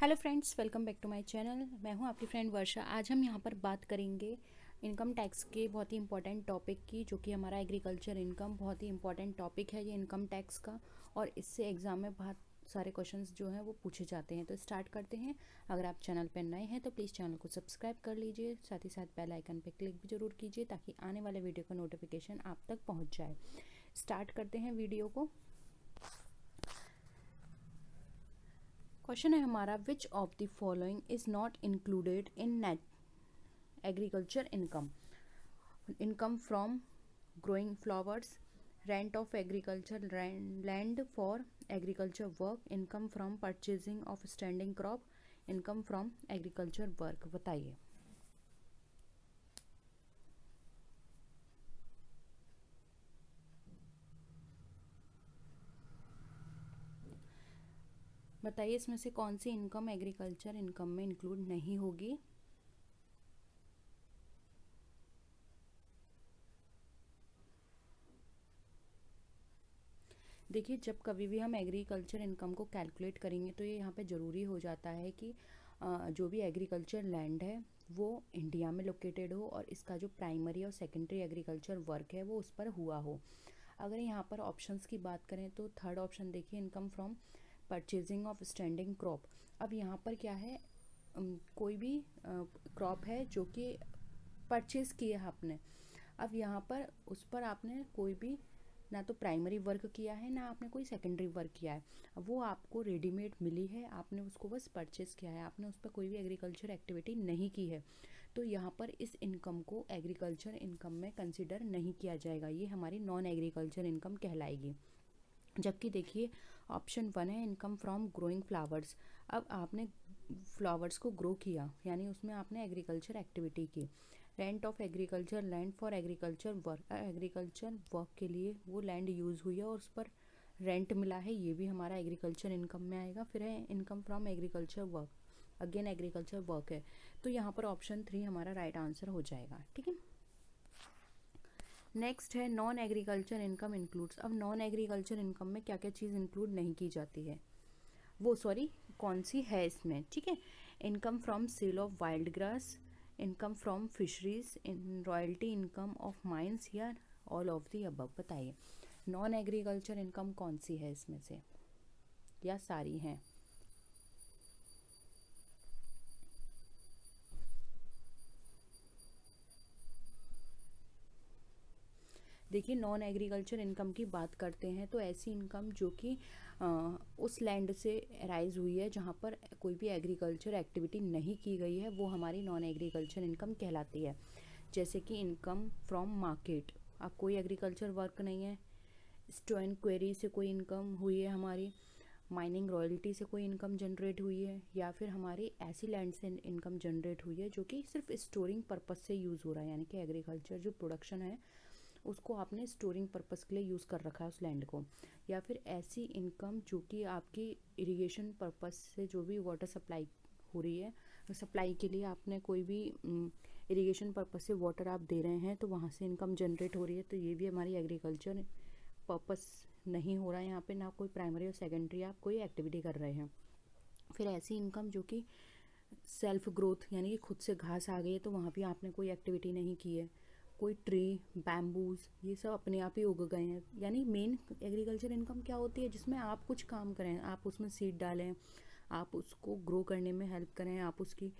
Hello friends, welcome back to my channel. मैं हूं आपकी फ्रेंड वर्षा। आज हम यहां पर बात करेंगे इनकम टैक्स के बहुत ही इंपॉर्टेंट टॉपिक की, जो कि हमारा एग्रीकल्चर इनकम बहुत ही इंपॉर्टेंट टॉपिक है ये इनकम टैक्स का। और इससे एग्जाम में बहुत सारे क्वेश्चंस जो हैं वो पूछे जाते हैं। तो स्टार्ट करते हैं। अगर आप चैनल पर नए हैं तो प्लीज़ चैनल को सब्सक्राइब कर लीजिए, साथ ही साथ बेल आइकन पर क्लिक भी जरूर कीजिए ताकि आने वाले वीडियो का नोटिफिकेशन आप तक पहुँच जाए। स्टार्ट करते हैं वीडियो को। क्वेश्चन है हमारा, विच of the following is not included in net agriculture income? Income from growing flowers, rent of agriculture land for agriculture work, income from purchasing of standing crop, income from agriculture work. बताइए। बताइए इसमें से कौन सी income agriculture income में include नहीं होगी। देखिए, जब कभी भी हम एग्रीकल्चर इनकम को कैलकुलेट करेंगे तो ये यहाँ पे ज़रूरी हो जाता है कि जो भी एग्रीकल्चर लैंड है वो इंडिया में लोकेटेड हो और इसका जो प्राइमरी और सेकेंडरी एग्रीकल्चर वर्क है वो उस पर हुआ हो। अगर यहाँ पर ऑप्शंस की बात करें तो थर्ड ऑप्शन देखिए, income from purchasing of standing crop. अब यहाँ पर क्या है, कोई भी क्रॉप है जो कि परचेज़ की है आपने। अब यहाँ पर उस पर आपने कोई भी ना तो प्राइमरी वर्क किया है ना आपने कोई सेकेंडरी वर्क किया है। वो आपको रेडीमेड मिली है, आपने उसको बस परचेज़ किया है, आपने उस पर कोई भी एग्रीकल्चर एक्टिविटी नहीं की है। तो यहाँ पर इस इनकम को एग्रीकल्चर इनकम में कंसिडर नहीं किया जाएगा, ये हमारी नॉन एग्रीकल्चर इनकम कहलाएगी। जबकि देखिए ऑप्शन 1 है, इनकम फ्रॉम ग्रोइंग फ्लावर्स। अब आपने फ्लावर्स को ग्रो किया यानी उसमें आपने एग्रीकल्चर एक्टिविटी की। Rent of agriculture land for agriculture work, agriculture work के लिए वो लैंड यूज़ हुई है और उस पर रेंट मिला है, ये भी हमारा एग्रीकल्चर इनकम में आएगा। फिर है income from agriculture work, again agriculture work है। तो यहाँ पर ऑप्शन 3 हमारा राइट आंसर हो जाएगा। ठीक है, नेक्स्ट है नॉन एग्रीकल्चर इनकम इंक्लूड्स। अब नॉन एग्रीकल्चर इनकम में क्या क्या चीज़ इंक्लूड नहीं की जाती है, वो सॉरी कौन सी है इसमें। ठीक है, income from sale of wild grass, income from fisheries, in royalty income of mines, या ऑल ऑफ दी अबव। बताइए नॉन एग्रीकल्चर इनकम कौन सी है इसमें से, या सारी हैं? देखिए, नॉन एग्रीकल्चर इनकम की बात करते हैं तो ऐसी इनकम जो कि उस लैंड से राइज हुई है जहाँ पर कोई भी एग्रीकल्चर एक्टिविटी नहीं की गई है, वो हमारी नॉन एग्रीकल्चर इनकम कहलाती है। जैसे कि इनकम फ्रॉम मार्केट, अब कोई एग्रीकल्चर वर्क नहीं है। स्टोन क्वेरी से कोई इनकम हुई है हमारी, माइनिंग रॉयल्टी से कोई इनकम जनरेट हुई है, या फिर हमारी ऐसी लैंड से इनकम जनरेट हुई है जो कि सिर्फ स्टोरिंग पर्पस से यूज़ हो रहा है, यानी कि एग्रीकल्चर जो प्रोडक्शन है उसको आपने स्टोरिंग पर्पस के लिए यूज़ कर रखा है उस लैंड को। या फिर ऐसी इनकम जो कि आपकी इरिगेशन पर्पस से जो भी वाटर सप्लाई हो रही है, सप्लाई के लिए आपने कोई भी इरिगेशन पर्पस से वाटर आप दे रहे हैं तो वहाँ से इनकम जनरेट हो रही है, तो ये भी हमारी एग्रीकल्चर पर्पस नहीं हो रहा है यहाँ पे, ना कोई प्राइमरी और सेकेंडरी आप कोई एक्टिविटी कर रहे हैं। फिर ऐसी इनकम जो कि सेल्फ ग्रोथ यानी कि खुद से घास आ गई है तो वहाँ भी आपने कोई एक्टिविटी नहीं की है। कोई ट्री, बैम्बूज, ये सब अपने आप ही उग गए हैं। यानी मेन एग्रीकल्चर इनकम क्या होती है, जिसमें आप कुछ काम करें, आप उसमें सीड डालें, आप उसको ग्रो करने में हेल्प करें, आप उसकी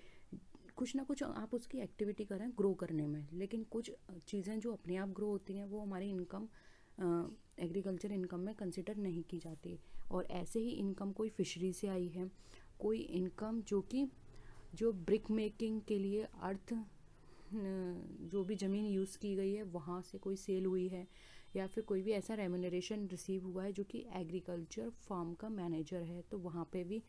कुछ ना कुछ आप उसकी एक्टिविटी करें ग्रो करने में। लेकिन कुछ चीज़ें जो अपने आप ग्रो होती हैं वो हमारी इनकम एग्रीकल्चर इनकम में कंसिडर नहीं की जाती। और ऐसे ही इनकम कोई फिशरी से आई है, कोई इनकम जो कि जो ब्रिक मेकिंग के लिए अर्थ जो भी ज़मीन यूज़ की गई है वहाँ से कोई सेल हुई है, या फिर कोई भी ऐसा रेम्यूनरेशन रिसीव हुआ है जो कि एग्रीकल्चर फार्म का मैनेजर है, तो वहाँ पे भी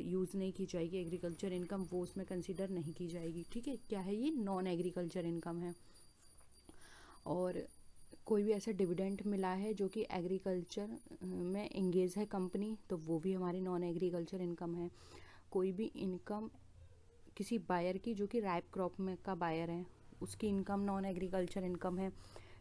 यूज़ नहीं की जाएगी एग्रीकल्चर इनकम, वो उसमें कंसिडर नहीं की जाएगी। ठीक है, क्या है ये नॉन एग्रीकल्चर इनकम है। और कोई भी ऐसा डिविडेंड मिला है जो कि एग्रीकल्चर में इंगेज है कंपनी, तो वो भी हमारी नॉन एग्रीकल्चर इनकम है। कोई भी इनकम किसी बायर की जो कि राइप क्रॉप में का बायर है, उसकी इनकम नॉन एग्रीकल्चर इनकम है।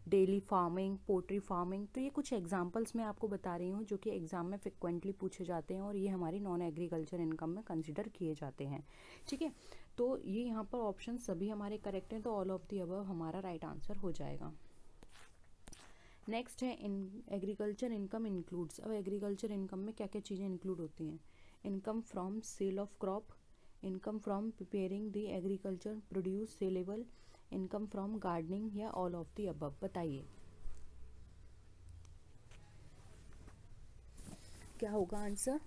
Daily farming, poultry farming. तो ये कुछ एग्जांपल्स मैं आपको बता रही हूँ जो कि एग्ज़ाम में फ्रिक्वेंटली पूछे जाते हैं और ये हमारी नॉन एग्रीकल्चर इनकम में कंसिडर किए जाते हैं। ठीक है, तो ये यहाँ पर ऑप्शन सभी हमारे करेक्ट हैं, तो ऑल ऑफ दी अबव हमारा राइट आंसर हो जाएगा। नेक्स्ट है इन एग्रीकल्चर इनकम इंक्लूड्स। अब एग्रीकल्चर इनकम में क्या क्या चीज़ें इंक्लूड होती हैं? Income from sale of crop, income from preparing the agriculture produce saleable, income from gardening, या ऑल ऑफ दी अबव। बताइए क्या होगा आंसर?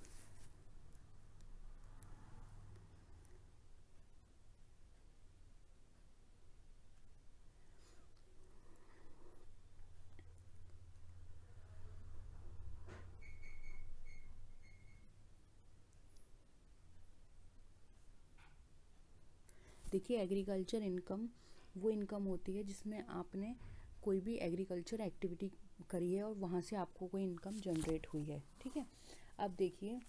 देखिए, एग्रीकल्चर इनकम वो इनकम होती है जिसमें आपने कोई भी एग्रीकल्चर एक्टिविटी करी है और वहाँ से आपको कोई इनकम जनरेट हुई है। ठीक है, अब देखिए,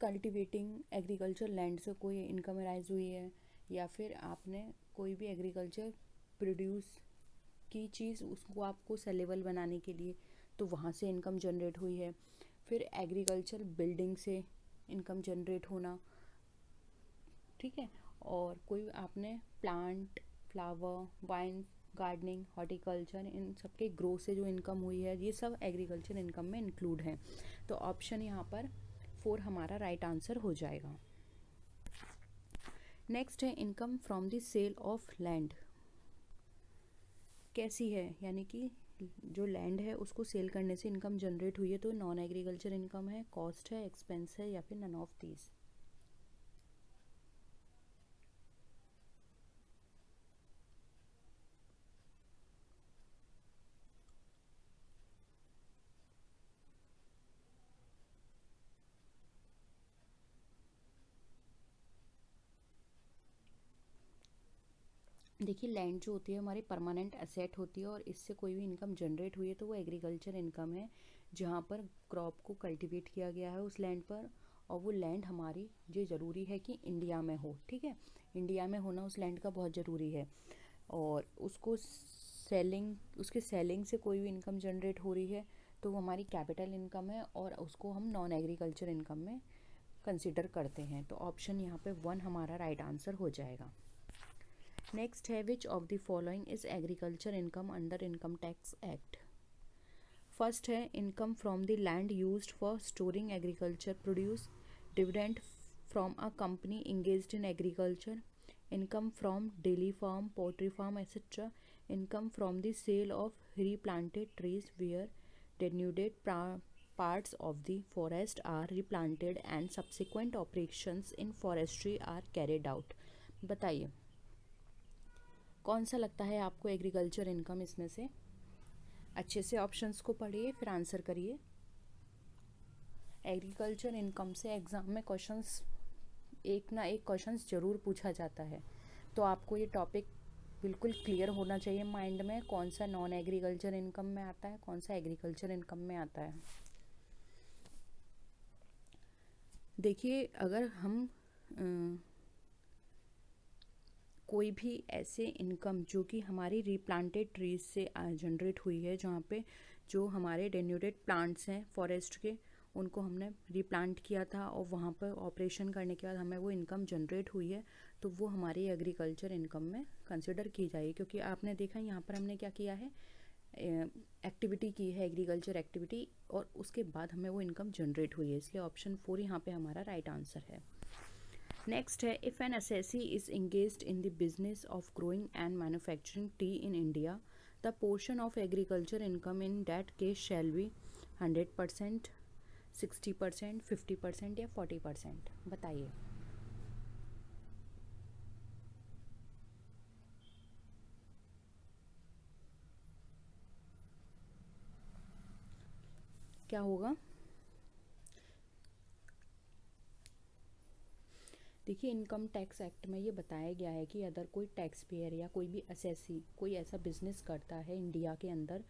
कल्टिवेटिंग एग्रीकल्चर लैंड से कोई इनकम राइज हुई है, या फिर आपने कोई भी एग्रीकल्चर प्रोड्यूस की चीज़ उसको आपको सेलेबल बनाने के लिए, तो वहाँ से इनकम जनरेट हुई है। फिर एग्रीकल्चर बिल्डिंग से इनकम जनरेट होना। ठीक है, और कोई आपने plant, flower, vine, gardening, horticulture, इन सब के ग्रो से जो इनकम हुई है, ये सब एग्रीकल्चर इनकम में इंक्लूड है। तो ऑप्शन यहाँ पर 4 हमारा राइट आंसर हो जाएगा। नेक्स्ट है income from the sale of land. कैसी है? यानी कि जो लैंड है उसको सेल करने से इनकम जनरेट हुई है, तो नॉन एग्रीकल्चर इनकम है, कॉस्ट है, एक्सपेंस है, या फिर नन ऑफ दीज। देखिए, लैंड जो होती है हमारी परमानेंट एसेट होती है और इससे कोई भी इनकम जनरेट हुई है तो वो एग्रीकल्चर इनकम है, जहाँ पर क्रॉप को कल्टीवेट किया गया है उस लैंड पर, और वो लैंड हमारी, ये ज़रूरी है कि इंडिया में हो। ठीक है, इंडिया में होना उस लैंड का बहुत ज़रूरी है, और उसको सेलिंग, उसके सेलिंग से कोई भी इनकम जनरेट हो रही है तो वो हमारी कैपिटल इनकम है, और उसको हम नॉन एग्रीकल्चर इनकम में कंसिडर करते हैं। तो ऑप्शन यहाँ पे 1 हमारा राइट आंसर हो जाएगा। नेक्स्ट है which of the following is agriculture income under income tax act. First है income from the land used for storing agriculture produce, dividend from a company engaged in agriculture, income from daily farm, poultry farm, etcetera, income from the sale of replanted trees where denuded parts of the forest are replanted and subsequent operations in forestry are carried out। बताइए कौन सा लगता है आपको agriculture income इसमें से? अच्छे से ऑप्शंस को पढ़िए फिर आंसर करिए। एग्रीकल्चर इनकम से एग्ज़ाम में क्वेश्चंस, एक ना एक क्वेश्चंस ज़रूर पूछा जाता है, तो आपको ये टॉपिक बिल्कुल क्लियर होना चाहिए माइंड में, कौन सा नॉन एग्रीकल्चर इनकम में आता है, कौन सा एग्रीकल्चर इनकम में आता है। देखिए, अगर हम कोई भी ऐसे इनकम जो कि हमारी रिप्लांटेड ट्रीज से जनरेट हुई है, जहाँ पे जो हमारे डेन्यूडेड प्लांट्स हैं फॉरेस्ट के, उनको हमने रिप्लांट किया था और वहाँ पर ऑपरेशन करने के बाद हमें वो इनकम जनरेट हुई है, तो वो हमारी एग्रीकल्चर इनकम में कंसिडर की जाएगी। क्योंकि आपने देखा यहाँ पर हमने क्या किया है, एक्टिविटी की है, एग्रीकल्चर एक्टिविटी, और उसके बाद हमें वो इनकम जनरेट हुई है, इसलिए ऑप्शन 4 यहाँ पे हमारा राइट आंसर है। नेक्स्ट है if an assessee is engaged in the business of growing and manufacturing tea in India, the portion of agriculture income in that case shall be 100%, 60%, 50% या 40%। बताइए क्या होगा? देखिए, इनकम टैक्स एक्ट में ये बताया गया है कि अगर कोई टैक्स पेयर या कोई भी असेसी कोई ऐसा बिजनेस करता है इंडिया के अंदर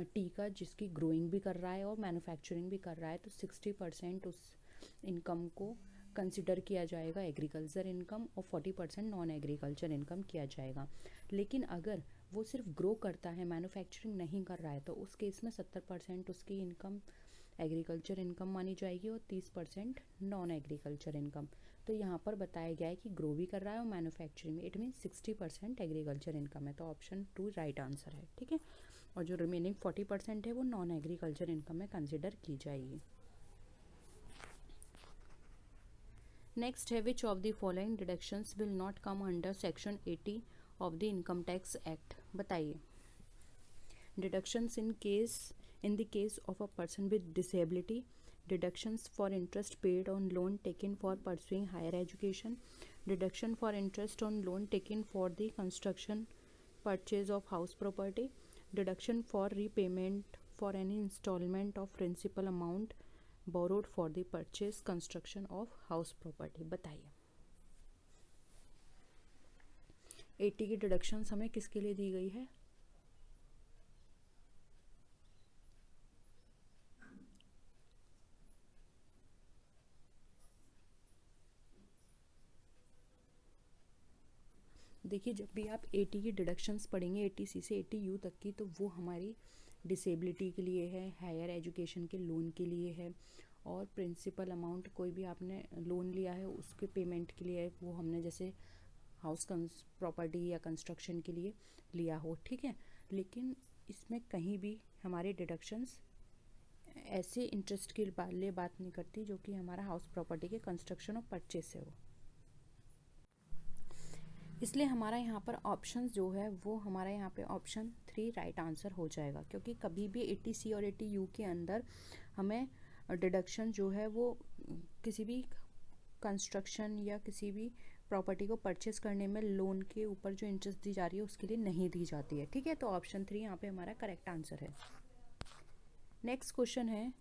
टी का, जिसकी ग्रोइंग भी कर रहा है और मैन्युफैक्चरिंग भी कर रहा है, तो 60% उस इनकम को कंसिडर किया जाएगा एग्रीकल्चर इनकम और 40% नॉन एग्रीकल्चर इनकम किया जाएगा। लेकिन अगर वो सिर्फ ग्रो करता है, मैन्युफैक्चरिंग नहीं कर रहा है, तो उस केस में 70% उसकी इनकम एग्रीकल्चर इनकम मानी जाएगी और 30% नॉन एग्रीकल्चर इनकम। तो यहाँ पर बताया गया है कि ग्रो भी कर रहा है और मैन्युफैक्चरिंग में, इट मीन 60% एग्रीकल्चर इनकम है, तो ऑप्शन 2 राइट आंसर है। ठीक है, और जो रिमेनिंग 40% है वो नॉन एग्रीकल्चर इनकम में कंसिडर की जाएगी। नेक्स्ट है, which of the following deductions will not come under section 80 of the income tax act. बताइए। Deductions in the case of a person with disability, deductions for interest paid on loan taken for pursuing higher education, deduction for interest on loan taken for the construction purchase of house property, deduction for repayment for any installment of principal amount borrowed for the purchase construction of house property। बताइए 80 की deductions हमें किसके लिए दी गई है? देखिए, जब भी आप 80 की डिडक्शंस पढ़ेंगे 80C से 80U तक की, तो वो हमारी डिसेबिलिटी के लिए है, हायर एजुकेशन के लोन के लिए है, और प्रिंसिपल अमाउंट कोई भी आपने लोन लिया है उसके पेमेंट के लिए है, वो हमने जैसे हाउस प्रॉपर्टी या कंस्ट्रक्शन के लिए लिया हो। ठीक है, लेकिन इसमें कहीं भी हमारे डिडक्शंस ऐसे इंटरेस्ट के लिए बात नहीं करती जो कि हमारा हाउस प्रॉपर्टी के कंस्ट्रक्शन और परचेज से हो। इसलिए हमारा यहाँ पर ऑप्शन जो है वो हमारा यहाँ पे ऑप्शन 3 राइट आंसर हो जाएगा, क्योंकि कभी भी 80C और 80U के अंदर हमें डिडक्शन जो है वो किसी भी कंस्ट्रक्शन या किसी भी प्रॉपर्टी को परचेस करने में लोन के ऊपर जो इंटरेस्ट दी जा रही है उसके लिए नहीं दी जाती है। ठीक है, तो ऑप्शन 3 यहाँ पे हमारा करेक्ट आंसर है। नेक्स्ट क्वेश्चन है,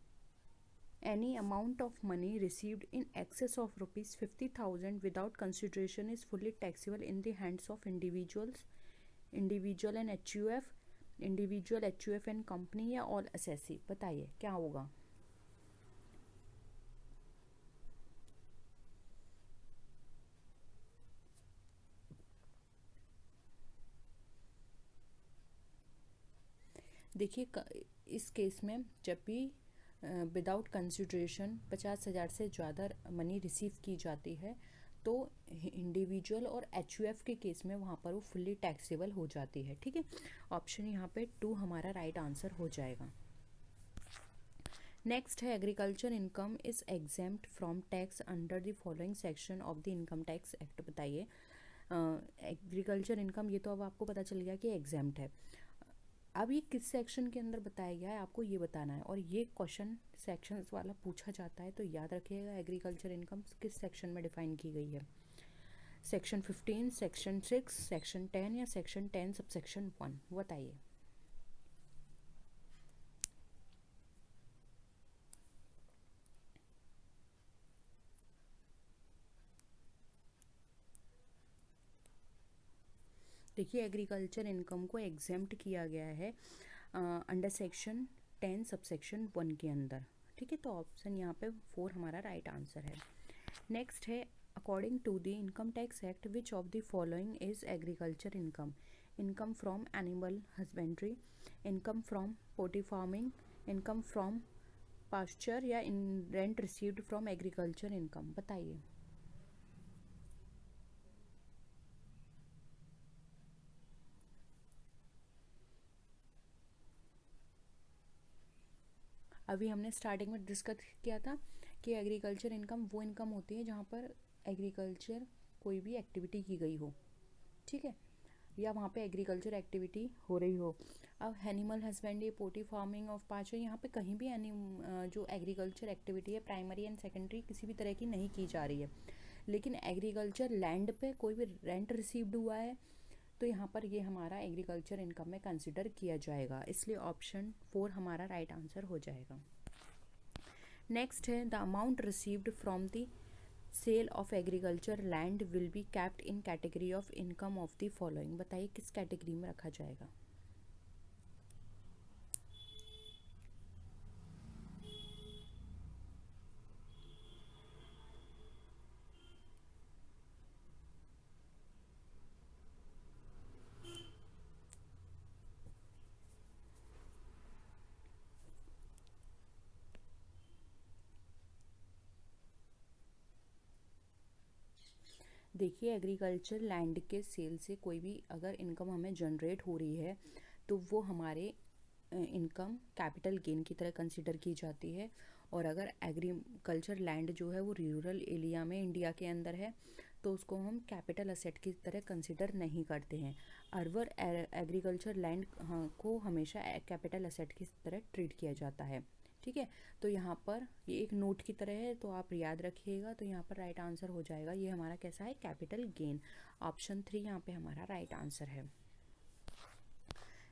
any amount of money received in excess of rupees 50,000 without consideration is fully taxable in the hands of individual and HUF, individual HUF and company या all assessee। बताइए क्या होगा? देखिए, इस case में जब भी विदाउट कंसिड्रेशन 50,000 से ज़्यादा मनी रिसीव की जाती है तो इंडिविजुअल और HUF के केस में वहाँ पर वो फुल्ली टैक्सेबल हो जाती है। ठीक है, ऑप्शन यहाँ पे 2 हमारा राइट आंसर हो जाएगा। नेक्स्ट है, agriculture income is exempt from tax under the following section of the income tax act. बताइए एग्रीकल्चर इनकम, ये तो अब आपको पता चल गया कि एग्जेम्प्ट है। अब ये किस सेक्शन के अंदर बताया गया है आपको ये बताना है, और ये क्वेश्चन सेक्शंस वाला पूछा जाता है, तो याद रखिएगा एग्रीकल्चर इनकम किस सेक्शन में डिफाइन की गई है। सेक्शन 15, सेक्शन 6, सेक्शन 10 या सेक्शन 10 सब सेक्शन 1। बताइए। देखिए, एग्रीकल्चर इनकम को एग्जेम्प्ट किया गया है अंडर सेक्शन 10 सबसेक्शन 1 के अंदर। ठीक है, तो ऑप्शन यहाँ पे 4 हमारा राइट आंसर है। नेक्स्ट है, according to the income tax act which of the following is agriculture income? Income from animal husbandry, income from poultry farming, income from pasture या in rent received from agriculture income. बताइए। अभी हमने starting में discuss किया था कि agriculture income वो income होती है जहाँ पर एग्रीकल्चर कोई भी एक्टिविटी की गई हो। ठीक है, या वहाँ पे एग्रीकल्चर एक्टिविटी हो रही हो। अब animal husbandry, poultry farming of पाँचों, यहाँ पे कहीं भी जो एग्रीकल्चर एक्टिविटी है प्राइमरी एंड सेकेंडरी किसी भी तरह की नहीं की जा रही है, लेकिन एग्रीकल्चर लैंड पे कोई भी रेंट रिसीव्ड हुआ है तो यहाँ पर ये हमारा एग्रीकल्चर इनकम में कंसिडर किया जाएगा, इसलिए ऑप्शन 4 हमारा राइट आंसर हो जाएगा। नेक्स्ट है, the amount received from the sale of agriculture land will be capped in category of income of the following. बताइए किस कैटेगरी में रखा जाएगा? देखिए, एग्रीकल्चर लैंड के सेल से कोई भी अगर इनकम हमें जनरेट हो रही है तो वो हमारे इनकम कैपिटल गेन की तरह कंसिडर की जाती है। और अगर एग्रीकल्चर लैंड जो है वो रूरल एरिया में इंडिया के अंदर है तो उसको हम कैपिटल असेट की तरह कंसिडर नहीं करते हैं। अर्बन एग्रीकल्चर लैंड को हमेशा कैपिटल असेट की तरह ट्रीट किया जाता है। ठीक है, तो यहाँ पर ये एक नोट की तरह है तो आप याद रखिएगा। तो यहाँ पर राइट आंसर हो जाएगा, ये हमारा कैसा है, कैपिटल गेन। ऑप्शन 3 यहाँ पे हमारा राइट आंसर है।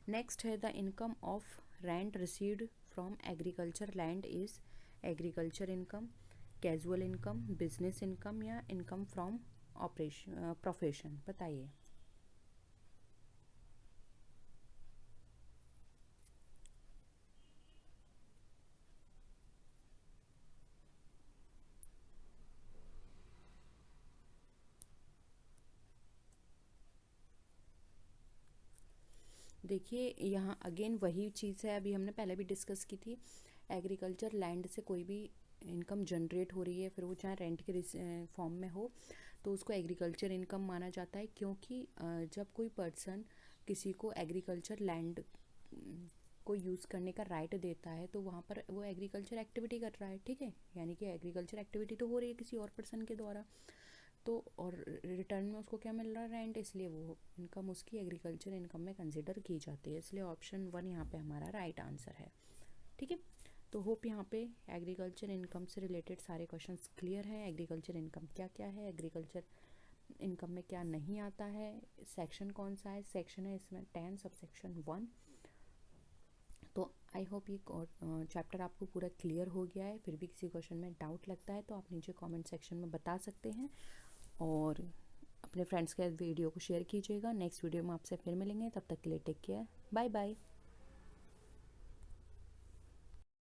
नेक्स्ट है the income of rent received from agriculture land is agriculture income, casual income, business income या इनकम फ्रॉम ऑपरेशन प्रोफेशन। बताइए। देखिए, यहाँ अगेन वही चीज़ है, अभी हमने पहले भी डिस्कस की थी। एग्रीकल्चर लैंड से कोई भी इनकम जनरेट हो रही है, फिर वो चाहे रेंट के फॉर्म में हो, तो उसको एग्रीकल्चर इनकम माना जाता है। क्योंकि जब कोई पर्सन किसी को एग्रीकल्चर लैंड को यूज़ करने का राइट देता है तो वहाँ पर वो एग्रीकल्चर एक्टिविटी कर रहा है। ठीक है, यानी कि एग्रीकल्चर एक्टिविटी तो हो रही है किसी और पर्सन के द्वारा, तो और रिटर्न में उसको क्या मिल रहा है, रेंट, इसलिए वो इनकम उसकी एग्रीकल्चर इनकम में कंसिडर की जाती है। इसलिए ऑप्शन 1 यहाँ पे हमारा राइट आंसर है। ठीक है, तो होप यहाँ पे एग्रीकल्चर इनकम से रिलेटेड सारे क्वेश्चंस क्लियर हैं। एग्रीकल्चर इनकम क्या क्या है, एग्रीकल्चर इनकम में क्या नहीं आता है, सेक्शन कौन सा है, सेक्शन है इसमें 10 सब सेक्शन 1। तो आई होप ये चैप्टर आपको पूरा क्लियर हो गया है। फिर भी किसी क्वेश्चन में डाउट लगता है तो आप नीचे कमेंट सेक्शन में बता सकते हैं और अपने फ्रेंड्स के वीडियो को शेयर कीजिएगा। नेक्स्ट वीडियो में आपसे फिर मिलेंगे, तब तक के लिए टेक केयर, बाय बाय।